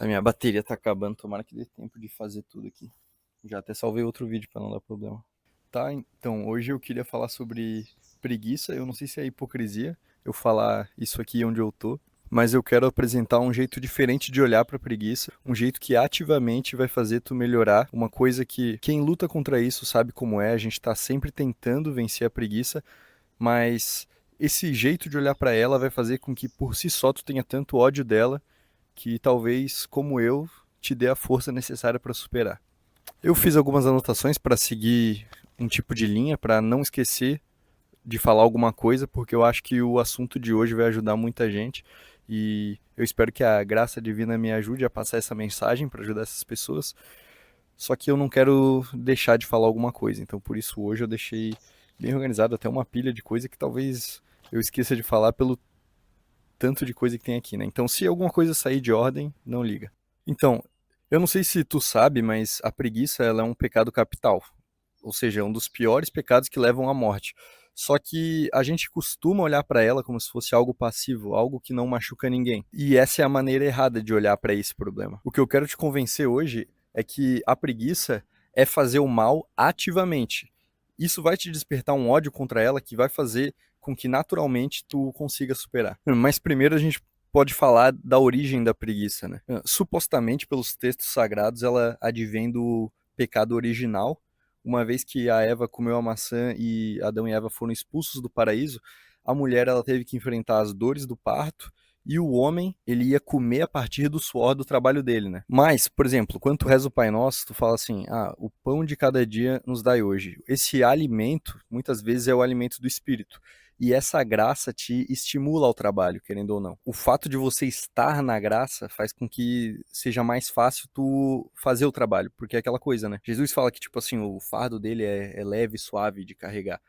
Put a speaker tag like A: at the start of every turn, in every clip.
A: A minha bateria tá acabando, tomara que dê tempo de fazer tudo aqui. Já até salvei outro vídeo pra não dar problema. Tá, então, hoje eu queria falar sobre preguiça. Eu não sei se é hipocrisia eu falar isso aqui onde eu tô, mas eu quero apresentar um jeito diferente de olhar pra preguiça, um jeito que ativamente vai fazer tu melhorar, uma coisa que quem luta contra isso sabe como é, a gente tá sempre tentando vencer a preguiça, mas esse jeito de olhar pra ela vai fazer com que por si só tu tenha tanto ódio dela que talvez, como eu, te dê a força necessária para superar. Eu fiz algumas anotações para seguir um tipo de linha, para não esquecer de falar alguma coisa, porque eu acho que o assunto de hoje vai ajudar muita gente e eu espero que a graça divina me ajude a passar essa mensagem para ajudar essas pessoas. Só que eu não quero deixar de falar alguma coisa, então por isso hoje eu deixei bem organizado até uma pilha de coisa que talvez eu esqueça de falar pelo tanto de coisa que tem aqui, né? Então, se alguma coisa sair de ordem, não liga. Então, eu não sei se tu sabe, mas a preguiça ela é um pecado capital. Ou seja, é um dos piores pecados que levam à morte. Só que a gente costuma olhar para ela como se fosse algo passivo, algo que não machuca ninguém. E essa é a maneira errada de olhar para esse problema. O que eu quero te convencer hoje é que a preguiça é fazer o mal ativamente. Isso vai te despertar um ódio contra ela que vai fazer com que naturalmente tu consiga superar. Mas primeiro a gente pode falar da origem da preguiça, né? Supostamente pelos textos sagrados ela advém do pecado original, uma vez que a Eva comeu a maçã e Adão e Eva foram expulsos do paraíso, a mulher ela teve que enfrentar as dores do parto e o homem ele ia comer a partir do suor do trabalho dele, né? Mas, por exemplo, quando tu reza o Pai Nosso, tu fala assim, o pão de cada dia nos dai hoje. Esse alimento, muitas vezes, é o alimento do espírito. E essa graça te estimula ao trabalho, querendo ou não. O fato de você estar na graça faz com que seja mais fácil tu fazer o trabalho, porque é aquela coisa, né? Jesus fala que, tipo assim, o fardo dele é leve e suave de carregar.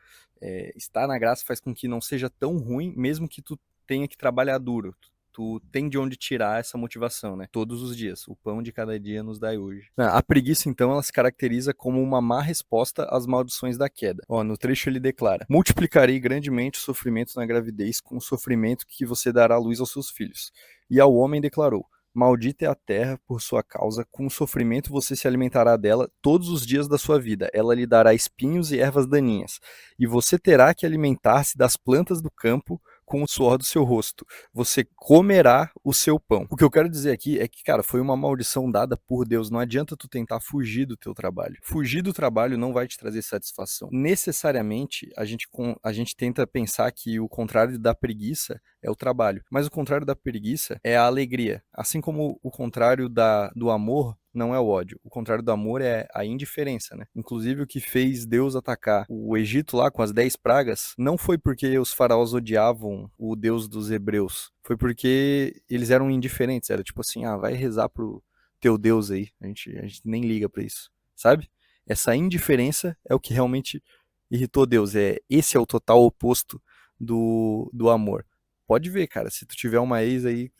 A: Estar na graça faz com que não seja tão ruim, mesmo que tu tenha que trabalhar duro. Tu tem de onde tirar essa motivação, né? Todos os dias. O pão de cada dia nos dai hoje. A preguiça, então, ela se caracteriza como uma má resposta às maldições da queda. Ó, no trecho ele declara: multiplicarei grandemente o sofrimento na gravidez com o sofrimento que você dará à luz aos seus filhos. E ao homem declarou: maldita é a terra por sua causa, com sofrimento você se alimentará dela todos os dias da sua vida. Ela lhe dará espinhos e ervas daninhas. E você terá que alimentar-se das plantas do campo com o suor do seu rosto. Você comerá o seu pão. O que eu quero dizer aqui é que, cara, foi uma maldição dada por Deus. Não adianta tu tentar fugir do teu trabalho. Fugir do trabalho não vai te trazer satisfação. Necessariamente, a gente tenta pensar que o contrário da preguiça é o trabalho. Mas o contrário da preguiça é a alegria. Assim como o contrário do amor não é o ódio. O contrário do amor é a indiferença, né? Inclusive o que fez Deus atacar o Egito lá com as 10 pragas não foi porque os faraós odiavam o Deus dos hebreus. Foi porque eles eram indiferentes. Era tipo assim, vai rezar pro teu Deus aí. A gente nem liga pra isso, sabe? Essa indiferença é o que realmente irritou Deus. Esse é o total oposto do amor. Pode ver, cara, se tu tiver uma ex aí,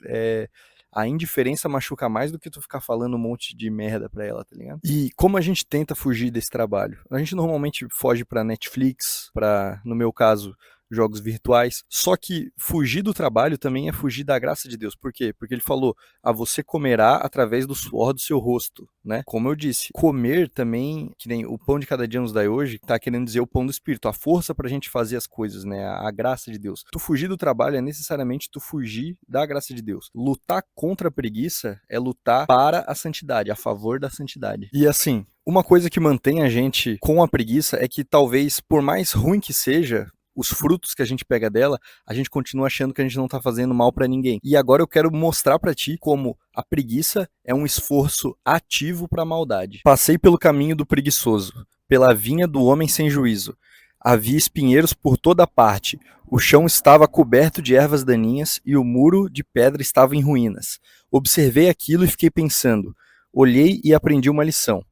A: a indiferença machuca mais do que tu ficar falando um monte de merda pra ela, tá ligado? E como a gente tenta fugir desse trabalho? A gente normalmente foge pra Netflix, pra, no meu caso, jogos virtuais. Só que fugir do trabalho também é fugir da graça de Deus. Por quê? Porque ele falou: você comerá através do suor do seu rosto, né? Como eu disse, comer também, que nem o pão de cada dia nos dai hoje, tá querendo dizer o pão do Espírito, a força pra gente fazer as coisas, né? A graça de Deus. Tu fugir do trabalho é necessariamente tu fugir da graça de Deus. Lutar contra a preguiça é lutar para a santidade, a favor da santidade. E assim, uma coisa que mantém a gente com a preguiça é que talvez, por mais ruim que seja, os frutos que a gente pega dela, a gente continua achando que a gente não tá fazendo mal pra ninguém. E agora eu quero mostrar pra ti como a preguiça é um esforço ativo pra maldade. Passei pelo caminho do preguiçoso, pela vinha do homem sem juízo. Havia espinheiros por toda parte. O chão estava coberto de ervas daninhas e o muro de pedra estava em ruínas. Observei aquilo e fiquei pensando. Olhei e aprendi uma lição.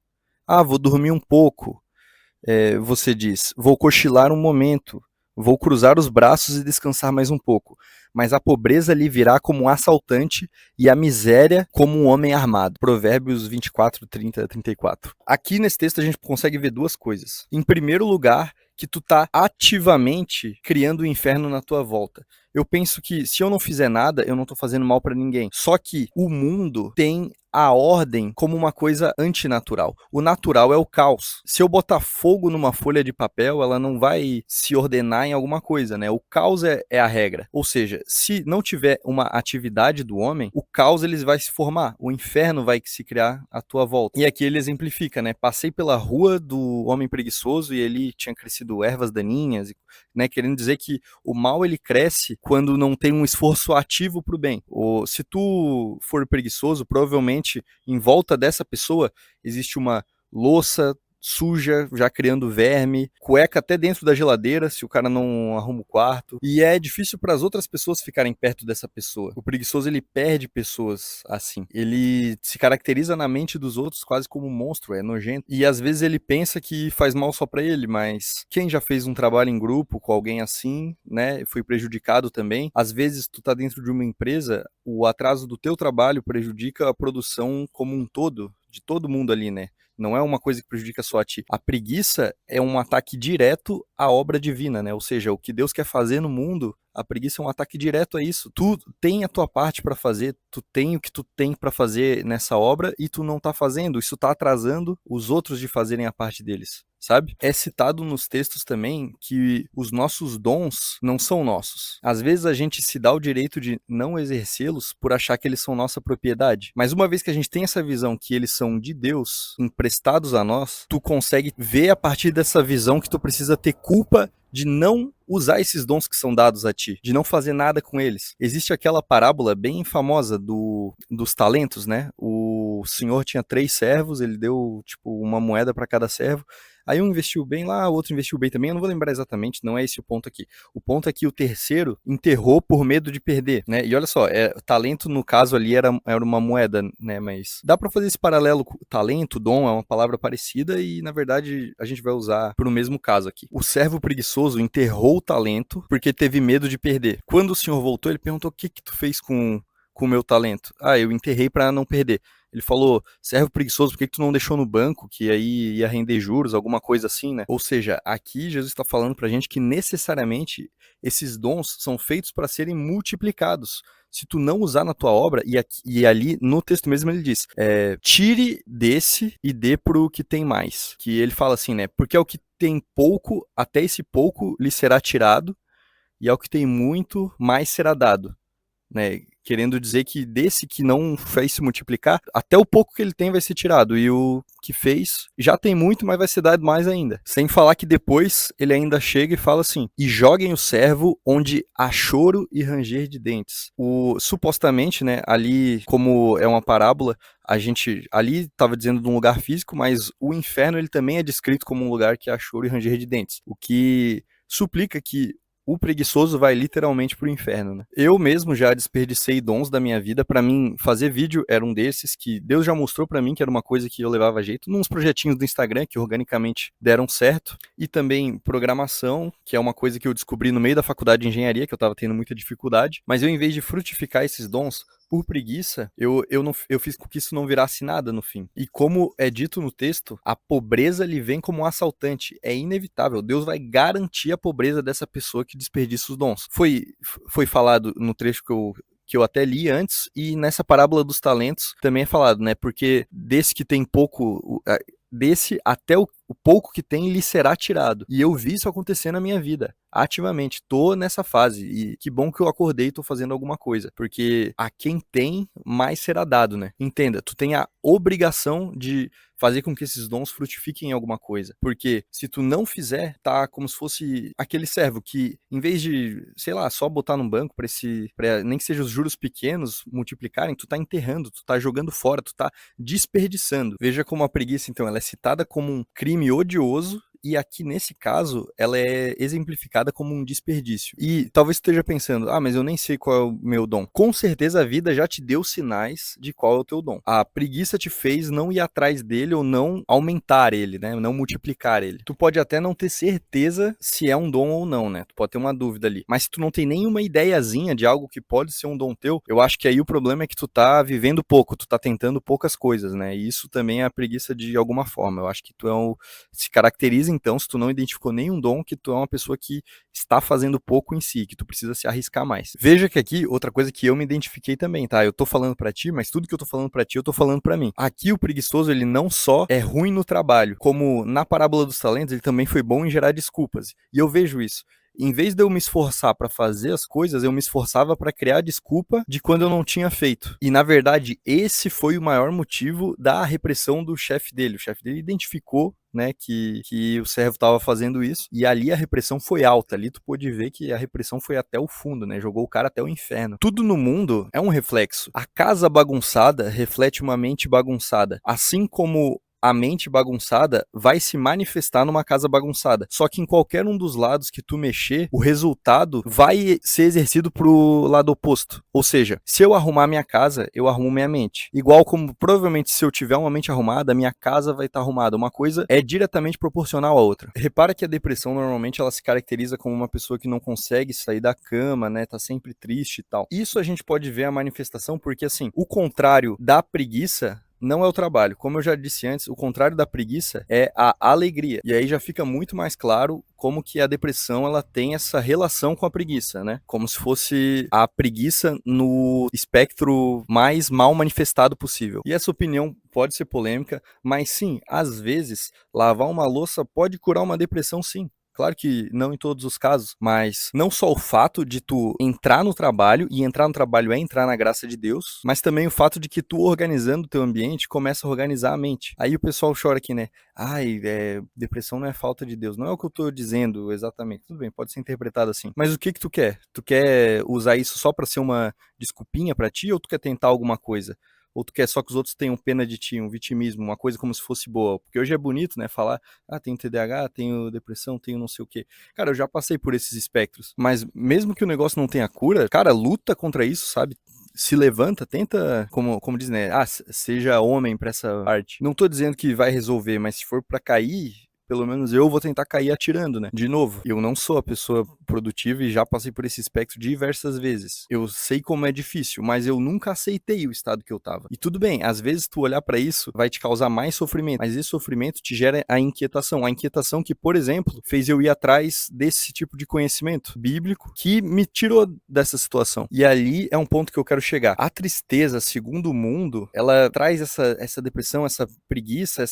A: Vou dormir um pouco. Você diz, vou cochilar um momento. Vou cruzar os braços e descansar mais um pouco, mas a pobreza lhe virá como um assaltante e a miséria como um homem armado. Provérbios 24, 30, 34. Aqui nesse texto a gente consegue ver duas coisas. Em primeiro lugar, que tu tá ativamente criando o inferno na tua volta. eu penso que se eu não fizer nada, eu não tô fazendo mal pra ninguém. Só que o mundo tem a ordem como uma coisa antinatural. O natural é o caos. Se eu botar fogo numa folha de papel, ela não vai se ordenar em alguma coisa, né? O caos é a regra. Ou seja, se não tiver uma atividade do homem, o caos ele vai se formar, o inferno vai se criar à tua volta. E aqui ele exemplifica, né? Passei pela rua do homem preguiçoso e ele tinha crescido ervas daninhas, né? Querendo dizer que o mal ele cresce quando não tem um esforço ativo para o bem. Ou se tu for preguiçoso, provavelmente em volta dessa pessoa existe uma louça suja, já criando verme, cueca até dentro da geladeira, se o cara não arruma o quarto. E é difícil para as outras pessoas ficarem perto dessa pessoa. O preguiçoso, ele perde pessoas assim. Ele se caracteriza na mente dos outros quase como um monstro, é nojento. E às vezes ele pensa que faz mal só para ele, mas quem já fez um trabalho em grupo com alguém assim, né, foi prejudicado também. Às vezes tu tá dentro de uma empresa, o atraso do teu trabalho prejudica a produção como um todo, de todo mundo ali, né? Não é uma coisa que prejudica só a ti. A preguiça é um ataque direto à obra divina, né? Ou seja, o que Deus quer fazer no mundo, a preguiça é um ataque direto a isso. Tu tem a tua parte para fazer, tu tem o que tu tem para fazer nessa obra e tu não tá fazendo. Isso tá atrasando os outros de fazerem a parte deles, sabe? É citado nos textos também que os nossos dons não são nossos. Às vezes a gente se dá o direito de não exercê-los por achar que eles são nossa propriedade. Mas uma vez que a gente tem essa visão que eles são de Deus, emprestados a nós, tu consegue ver a partir dessa visão que tu precisa ter culpa de não usar esses dons que são dados a ti, de não fazer nada com eles. Existe aquela parábola bem famosa dos talentos, né? O senhor tinha 3 servos, ele deu tipo uma moeda para cada servo. Aí um investiu bem lá, o outro investiu bem também, eu não vou lembrar exatamente, não é esse o ponto aqui. O ponto é que o terceiro enterrou por medo de perder, né? E olha só, talento no caso ali era uma moeda, né? Mas dá para fazer esse paralelo, talento, dom é uma palavra parecida e na verdade a gente vai usar para o mesmo caso aqui. O servo preguiçoso enterrou o talento porque teve medo de perder. Quando o senhor voltou, ele perguntou: o que que tu fez com o meu talento? Ah, eu enterrei para não perder. Ele falou: servo preguiçoso, por que tu não deixou no banco, que aí ia render juros, alguma coisa assim, né? Ou seja, aqui Jesus está falando pra gente que necessariamente esses dons são feitos para serem multiplicados. Se tu não usar na tua obra, e ali no texto mesmo ele diz, tire desse e dê pro que tem mais. Que ele fala assim, né? Porque ao que tem pouco, até esse pouco lhe será tirado, e ao que tem muito, mais será dado, né? Querendo dizer que desse que não fez se multiplicar, até o pouco que ele tem vai ser tirado, e o que fez já tem muito, mas vai ser dado mais ainda. Sem falar que depois ele ainda chega e fala assim: e joguem o servo onde há choro e ranger de dentes. Supostamente, né, ali, como é uma parábola, a gente ali estava dizendo de um lugar físico, mas o inferno ele também é descrito como um lugar que há choro e ranger de dentes, o que suplica que o preguiçoso vai literalmente pro inferno, né? Eu mesmo já desperdicei dons da minha vida. Pra mim, fazer vídeo era um desses que Deus já mostrou pra mim que era uma coisa que eu levava a jeito, nos projetinhos do Instagram que organicamente deram certo, e também programação, que é uma coisa que eu descobri no meio da faculdade de engenharia, que eu tava tendo muita dificuldade, mas eu, em vez de frutificar esses dons por preguiça, eu fiz com que isso não virasse nada no fim. E como é dito no texto, a pobreza lhe vem como um assaltante. É inevitável. Deus vai garantir a pobreza dessa pessoa que desperdiça os dons. Foi falado no trecho que eu até li antes, e nessa parábola dos talentos também é falado, né? Porque desse que tem pouco, desse até o pouco que tem lhe será tirado. E eu vi isso acontecer na minha vida, ativamente. Tô nessa fase, e que bom que eu acordei e tô fazendo alguma coisa, porque a quem tem, mais será dado, né? Entenda, tu tem a obrigação de fazer com que esses dons frutifiquem em alguma coisa, porque se tu não fizer, tá como se fosse aquele servo que, em vez de, sei lá, só botar num banco pra nem que sejam os juros pequenos multiplicarem, tu tá enterrando, tu tá jogando fora, tu tá desperdiçando. Veja como a preguiça, então, ela é citada como um crime odioso, e aqui nesse caso ela é exemplificada como um desperdício. E talvez esteja pensando: ah, mas eu nem sei qual é o meu dom. Com certeza a vida já te deu sinais de qual é o teu dom. A preguiça te fez não ir atrás dele ou não aumentar ele, né? Não multiplicar ele. Tu pode até não ter certeza se é um dom ou não, né? Tu pode ter uma dúvida ali. Mas se tu não tem nenhuma ideiazinha de algo que pode ser um dom teu, eu acho que aí o problema é que tu tá vivendo pouco, tu tá tentando poucas coisas, né? E isso também é a preguiça de alguma forma. Eu acho que tu se caracteriza então, se tu não identificou nenhum dom, que tu é uma pessoa que está fazendo pouco em si, que tu precisa se arriscar mais. Veja que aqui, outra coisa que eu me identifiquei também, tá? Eu tô falando pra ti, mas tudo que eu tô falando pra ti, eu tô falando pra mim. Aqui o preguiçoso, ele não só é ruim no trabalho, como na parábola dos talentos, ele também foi bom em gerar desculpas. E eu vejo isso. Em vez de eu me esforçar para fazer as coisas, eu me esforçava para criar desculpa de quando eu não tinha feito. E na verdade, esse foi o maior motivo da repressão do chefe dele. O chefe dele identificou, né, que o servo estava fazendo isso, e ali a repressão foi alta. Ali tu pôde ver que a repressão foi até o fundo, né? Jogou o cara até o inferno. Tudo no mundo é um reflexo. A casa bagunçada reflete uma mente bagunçada. Assim como a mente bagunçada vai se manifestar numa casa bagunçada. Só que em qualquer um dos lados que tu mexer, o resultado vai ser exercido pro lado oposto. Ou seja, se eu arrumar minha casa, eu arrumo minha mente. Igual como provavelmente se eu tiver uma mente arrumada, minha casa vai estar arrumada. Uma coisa é diretamente proporcional à outra. Repara que a depressão normalmente ela se caracteriza como uma pessoa que não consegue sair da cama, né? Tá sempre triste e tal. Isso a gente pode ver a manifestação porque assim, o contrário da preguiça não é o trabalho. Como eu já disse antes, o contrário da preguiça é a alegria. E aí já fica muito mais claro como que a depressão ela tem essa relação com a preguiça, né? Como se fosse a preguiça no espectro mais mal manifestado possível. E essa opinião pode ser polêmica, mas sim, às vezes, lavar uma louça pode curar uma depressão, sim. Claro que não em todos os casos, mas não só o fato de tu entrar no trabalho, e entrar no trabalho é entrar na graça de Deus, mas também o fato de que tu organizando o teu ambiente começa a organizar a mente. Aí o pessoal chora aqui, né? Ai, depressão não é falta de Deus. Não é o que eu tô dizendo exatamente. Tudo bem, pode ser interpretado assim. Mas o que que tu quer? Tu quer usar isso só pra ser uma desculpinha pra ti ou tu quer tentar alguma coisa? Ou tu quer só que os outros tenham pena de ti, um vitimismo, uma coisa como se fosse boa? Porque hoje é bonito, né, falar, tenho TDAH, tenho depressão, tenho não sei o quê. Cara, eu já passei por esses espectros, mas mesmo que o negócio não tenha cura, cara, luta contra isso, sabe? Se levanta, tenta, como diz, né, seja homem pra essa parte. Não tô dizendo que vai resolver, mas se for pra cair, pelo menos eu vou tentar cair atirando, né? De novo, eu não sou a pessoa produtiva e já passei por esse espectro diversas vezes. Eu sei como é difícil, mas eu nunca aceitei o estado que eu tava. E tudo bem, às vezes tu olhar pra isso vai te causar mais sofrimento, mas esse sofrimento te gera a inquietação que, por exemplo, fez eu ir atrás desse tipo de conhecimento bíblico que me tirou dessa situação. E ali é um ponto que eu quero chegar. A tristeza, segundo o mundo, ela traz essa depressão, essa preguiça,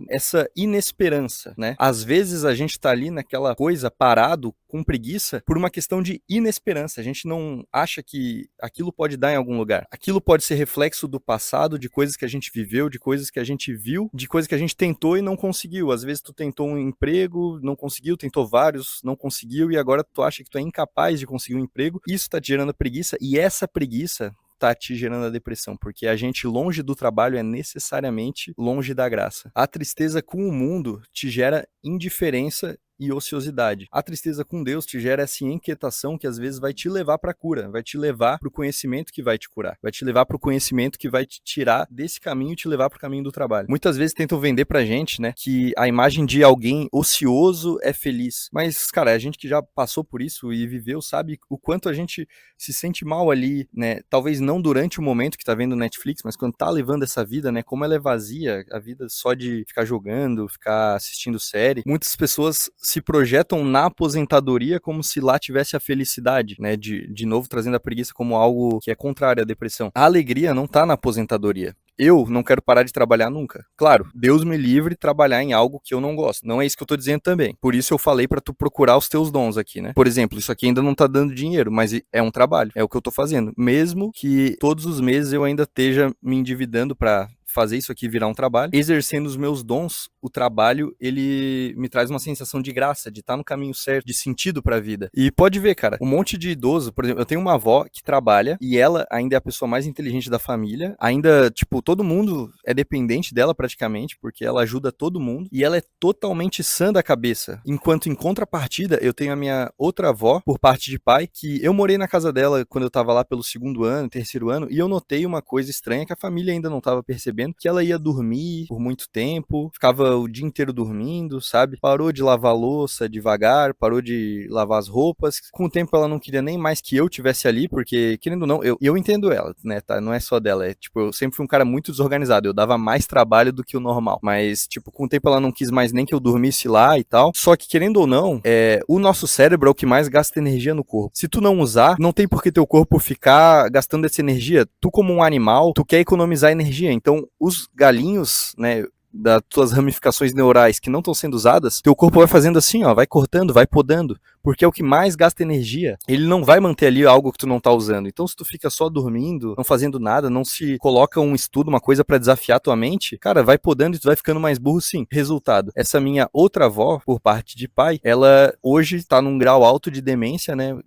A: essa inesperança, né? Às vezes a gente tá ali naquela coisa parado com preguiça por uma questão de inesperança. A gente não acha que aquilo pode dar em algum lugar. Aquilo pode ser reflexo do passado, de coisas que a gente viveu, de coisas que a gente viu, de coisas que a gente tentou e não conseguiu. Às vezes tu tentou um emprego, não conseguiu, tentou vários, não conseguiu e agora tu acha que tu é incapaz de conseguir um emprego. Isso tá te gerando preguiça e essa preguiça tá te gerando a depressão, porque a gente longe do trabalho é necessariamente longe da graça. A tristeza com o mundo te gera indiferença e ociosidade. A tristeza com Deus te gera essa inquietação que às vezes vai te levar para a cura, vai te levar para o conhecimento que vai te curar, vai te levar para o conhecimento que vai te tirar desse caminho e te levar para o caminho do trabalho. Muitas vezes tentam vender pra gente, né, que a imagem de alguém ocioso é feliz. Mas, cara, a gente que já passou por isso e viveu sabe o quanto a gente se sente mal ali, né? Talvez não durante o momento que tá vendo Netflix, mas quando tá levando essa vida, né, como ela é vazia, a vida só de ficar jogando, ficar assistindo série. Muitas pessoas se projetam na aposentadoria como se lá tivesse a felicidade, né? De novo, trazendo a preguiça como algo que é contrário à depressão. A alegria não tá na aposentadoria. Eu não quero parar de trabalhar nunca. Claro, Deus me livre de trabalhar em algo que eu não gosto. Não é isso que eu tô dizendo também. Por isso eu falei pra tu procurar os teus dons aqui, né? Por exemplo, isso aqui ainda não tá dando dinheiro, mas é um trabalho. É o que eu tô fazendo. Mesmo que todos os meses eu ainda esteja me endividando pra fazer isso aqui virar um trabalho, exercendo os meus dons, o trabalho, ele me traz uma sensação de graça, de estar no caminho certo, de sentido pra vida. E pode ver, cara, um monte de idoso, por exemplo, eu tenho uma avó que trabalha e ela ainda é a pessoa mais inteligente da família, ainda, tipo, todo mundo é dependente dela praticamente, porque ela ajuda todo mundo e ela é totalmente sã da cabeça. Enquanto em contrapartida, eu tenho a minha outra avó, por parte de pai, que eu morei na casa dela quando eu tava lá pelo segundo ano, terceiro ano, e eu notei uma coisa estranha que a família ainda não tava percebendo, pequeno, que ela ia dormir por muito tempo, ficava o dia inteiro dormindo, sabe? Parou de lavar a louça devagar, parou de lavar as roupas. Com o tempo ela não queria nem mais que eu tivesse ali, porque, querendo ou não, eu entendo ela, né, tá? Não é só dela, é tipo, eu sempre fui um cara muito desorganizado, eu dava mais trabalho do que o normal. Mas, tipo, com o tempo ela não quis mais nem que eu dormisse lá e tal. Só que, querendo ou não, o nosso cérebro é o que mais gasta energia no corpo. Se tu não usar, não tem por que teu corpo ficar gastando essa energia. Tu, como um animal, tu quer economizar energia. Então, os galinhos, né, das tuas ramificações neurais que não estão sendo usadas, teu corpo vai fazendo assim, ó, vai cortando, vai podando, porque é o que mais gasta energia. Ele não vai manter ali algo que tu não tá usando. Então, se tu fica só dormindo, não fazendo nada, não se coloca um estudo, uma coisa pra desafiar tua mente, cara, vai podando e tu vai ficando mais burro sim. Resultado, essa minha outra avó, por parte de pai, ela hoje tá num grau alto de demência, né?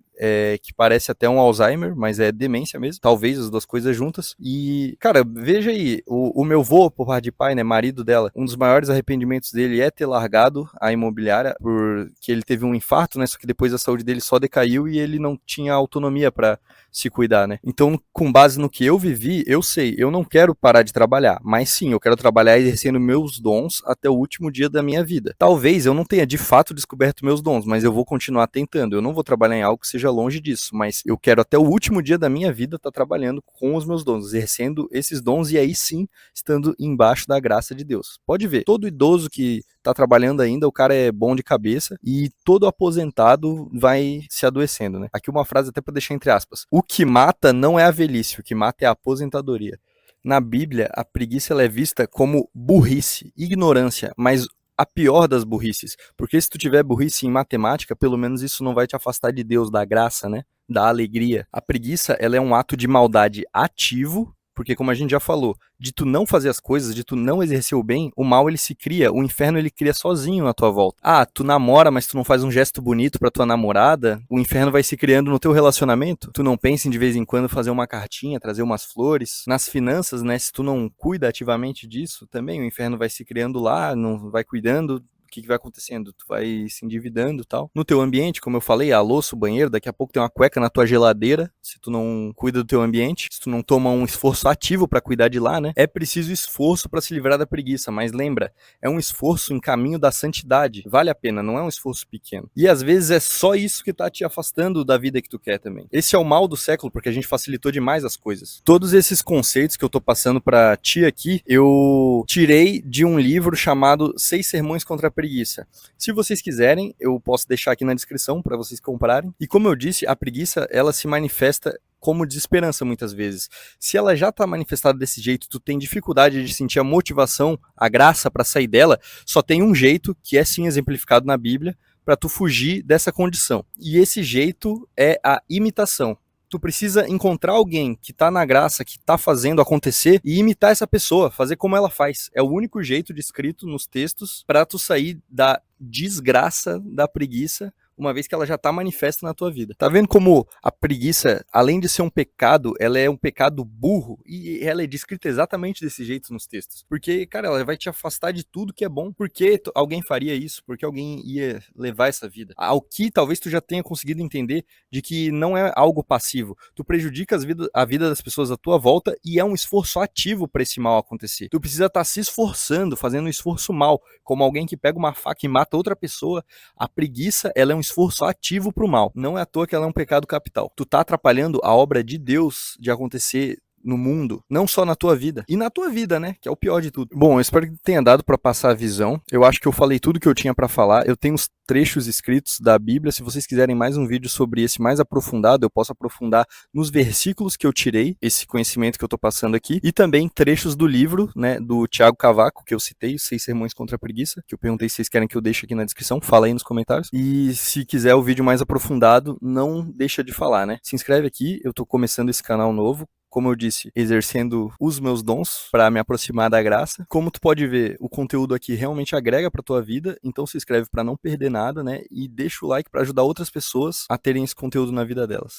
A: Que parece até um Alzheimer, mas é demência mesmo, talvez as duas coisas juntas. E, cara, veja aí, o meu vô, por parte de pai, né, marido dela, um dos maiores arrependimentos dele é ter largado a imobiliária, porque ele teve um infarto, né, só que depois a saúde dele só decaiu e ele não tinha autonomia para se cuidar, né. Então, com base no que eu vivi, eu sei, eu não quero parar de trabalhar, mas sim, eu quero trabalhar exercendo meus dons até o último dia da minha vida. Talvez eu não tenha de fato descoberto meus dons, mas eu vou continuar tentando. Eu não vou trabalhar em algo que seja longe disso, mas eu quero até o último dia da minha vida estar trabalhando com os meus dons, exercendo esses dons e aí sim estando embaixo da graça de Deus. Pode ver, todo idoso que tá trabalhando ainda, o cara é bom de cabeça e todo aposentado vai se adoecendo, né? Aqui uma frase até para deixar entre aspas. O que mata não é a velhice, o que mata é a aposentadoria. Na Bíblia, a preguiça ela é vista como burrice, ignorância, mas a pior das burrices. Porque se tu tiver burrice em matemática, pelo menos isso não vai te afastar de Deus, da graça, né? Da alegria. A preguiça, ela é um ato de maldade ativo, porque como a gente já falou, de tu não fazer as coisas, de tu não exercer o bem, o mal ele se cria, o inferno ele cria sozinho na tua volta. Ah, tu namora, mas tu não faz um gesto bonito pra tua namorada, o inferno vai se criando no teu relacionamento. Tu não pensa em de vez em quando fazer uma cartinha, trazer umas flores. Nas finanças, né, se tu não cuida ativamente disso, também o inferno vai se criando lá, não vai cuidando. O que vai acontecendo? Tu vai se endividando e tal. No teu ambiente, como eu falei, a louça, o banheiro, daqui a pouco tem uma cueca na tua geladeira, se tu não cuida do teu ambiente, se tu não toma um esforço ativo para cuidar de lá, né? É preciso esforço para se livrar da preguiça, mas lembra, é um esforço em caminho da santidade. Vale a pena, não é um esforço pequeno. E às vezes é só isso que tá te afastando da vida que tu quer também. Esse é o mal do século, porque a gente facilitou demais as coisas. Todos esses conceitos que eu tô passando para ti aqui, eu tirei de um livro chamado 6 Sermões contra a Preguiça. Se vocês quiserem, eu posso deixar aqui na descrição para vocês comprarem. E como eu disse, a preguiça, ela se manifesta como desesperança muitas vezes. Se ela já está manifestada desse jeito, tu tem dificuldade de sentir a motivação, a graça para sair dela, só tem um jeito, que é sim exemplificado na Bíblia, para tu fugir dessa condição. E esse jeito é a imitação. Tu precisa encontrar alguém que tá na graça, que tá fazendo acontecer e imitar essa pessoa, fazer como ela faz. É o único jeito descrito nos textos para tu sair da desgraça da preguiça, uma vez que ela já tá manifesta na tua vida. Tá vendo como a preguiça, além de ser um pecado, ela é um pecado burro e ela é descrita exatamente desse jeito nos textos. Porque, cara, ela vai te afastar de tudo que é bom. Por que alguém faria isso? Por que alguém ia levar essa vida? Ao que talvez tu já tenha conseguido entender de que não é algo passivo. Tu prejudica a vida das pessoas à tua volta e é um esforço ativo para esse mal acontecer. Tu precisa estar se esforçando, fazendo um esforço mal, como alguém que pega uma faca e mata outra pessoa. A preguiça, ela é um esforço ativo para o mal. Não é à toa que ela é um pecado capital. Tu tá atrapalhando a obra de Deus de acontecer no mundo, não só na tua vida. E na tua vida, né? Que é o pior de tudo. Bom, eu espero que tenha dado para passar a visão. Eu acho que eu falei tudo que eu tinha para falar. Eu tenho os trechos escritos da Bíblia. Se vocês quiserem mais um vídeo sobre esse mais aprofundado, eu posso aprofundar nos versículos que eu tirei, esse conhecimento que eu tô passando aqui, e também trechos do livro, né, do Thiago Cavaco, que eu citei, os 6 Sermões contra a Preguiça, que eu perguntei se vocês querem que eu deixe aqui na descrição. Fala aí nos comentários. E se quiser o vídeo mais aprofundado, não deixa de falar, né? Se inscreve aqui, eu tô começando esse canal novo, como eu disse, exercendo os meus dons para me aproximar da graça. Como tu pode ver, o conteúdo aqui realmente agrega para tua vida, então se inscreve para não perder nada, né? E deixa o like para ajudar outras pessoas a terem esse conteúdo na vida delas.